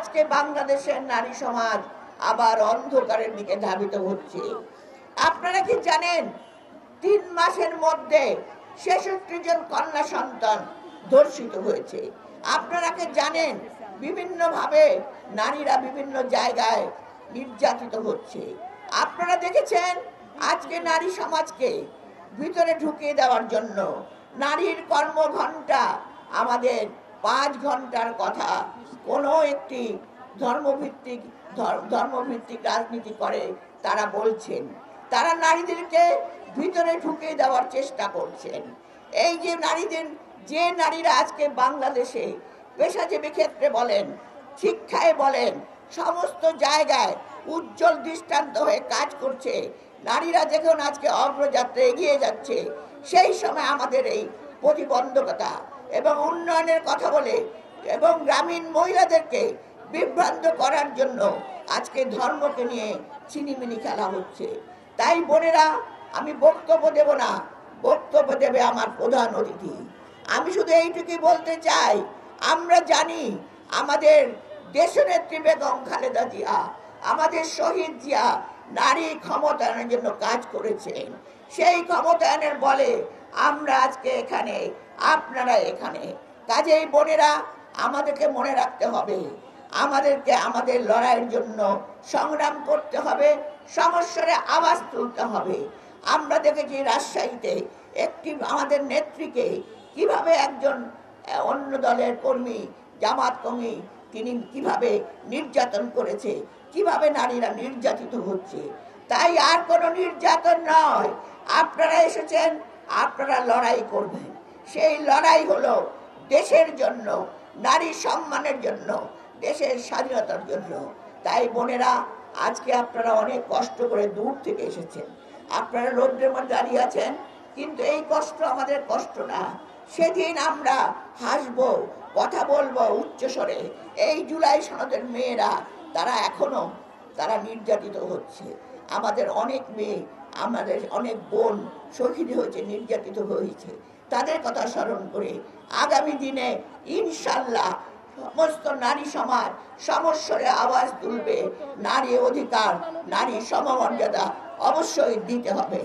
আজকে বাংলাদেশের নারী সমাজ আবার অন্ধকারের দিকে ধাবিত হচ্ছে। আপনারা কি জানেন 3 মাসের মধ্যে 66 জন কন্যা সন্তান ধর্ষিত হয়েছে? আপনারা কি জানেন বিভিন্নভাবে নারীরা বিভিন্ন জায়গায় নির্যাতিত হচ্ছে? আপনারা দেখেছেন আজকে নারী সমাজকে ভিতরে ঢুকিয়ে দেওয়ার জন্য নারীর কর্মঘণ্টা আমাদের 5 ঘন্টার কথা কোনো একটি ধর্মভিত্তিক রাজনীতি করে তারা বলছেন। তারা নারীদেরকে ভিতরে ঢুকিয়ে দেওয়ার চেষ্টা করছেন। এই যে নারীরা আজকে বাংলাদেশে পেশাজীবী ক্ষেত্রে বলেন, শিক্ষায় বলেন, সমস্ত জায়গায় উজ্জ্বল দৃষ্টান্ত হয়ে কাজ করছে, নারীরা যখন আজকে অগ্রযাত্রা এগিয়ে যাচ্ছে, সেই সময় আমাদের এই প্রতিবন্ধকতা এবং উন্নয়নের কথা বলে এবং গ্রামীণ মহিলাদেরকে বিভ্রান্ত করার জন্য আজকে ধর্মকে নিয়ে ছিনিমিনি খেলা হচ্ছে। তাই বোনেরা, আমি বক্তব্য দেব না, বক্তব্য দেবে আমার প্রধান অতিথি। আমি শুধু এইটুকুই বলতে চাই, আমরা জানি আমাদের দেশনেত্রী বেগম খালেদা জিয়া, আমাদের শহীদ জিয়া নারী ক্ষমতায়নের জন্য কাজ করেছেন। সেই ক্ষমতায়নের বলে আমরা আজকে এখানে, আপনারা এখানে। কাজেই বোনেরা, আমাদেরকে মনে রাখতে হবে, আমাদেরকে আমাদের লড়াইয়ের জন্য সংগ্রাম করতে হবে, সমস্যারে আওয়াজ তুলতে হবে। আমরা দেখেছি রাজশাহীতে একটি আমাদের নেত্রীকে কিভাবে একজন অন্য দলের কর্মী, জামাত কর্মী, তিনি কিভাবে নির্যাতন করেছে, কিভাবে নারীরা নির্যাতিত হচ্ছে। তাই আর কোনো নির্যাতন নয়, আপনারা এসেছেন, আপনারা লড়াই করবেন। সেই লড়াই হলো দেশের জন্য, নারী সম্মানের জন্য, দেশের স্বাধীনতার জন্য। তাই বোনেরা, আজকে আপনারা অনেক কষ্ট করে দূর থেকে এসেছেন, আপনারা রৌদ্রের মধ্যে দাঁড়িয়ে আছেন, কিন্তু এই কষ্ট আমাদের কষ্ট না। সেদিন আমরা হাসবো, কথা বলবো উচ্চস্বরে। এই জুলাই সনদের মেয়েরা তারা এখনো তারা নির্যাতিত হচ্ছে। আমাদের অনেক মেয়ে, আমাদের অনেক বোন শহীদ হয়েছে, নির্যাতিত হয়েছে। তাদের কথা স্মরণ করে আগামী দিনে ইনশাল্লাহ সমস্ত নারী সমাজ সমস্যারে আওয়াজ তুলবে। নারী অধিকার, নারী সমমর্যাদা অবশ্যই দিতে হবে।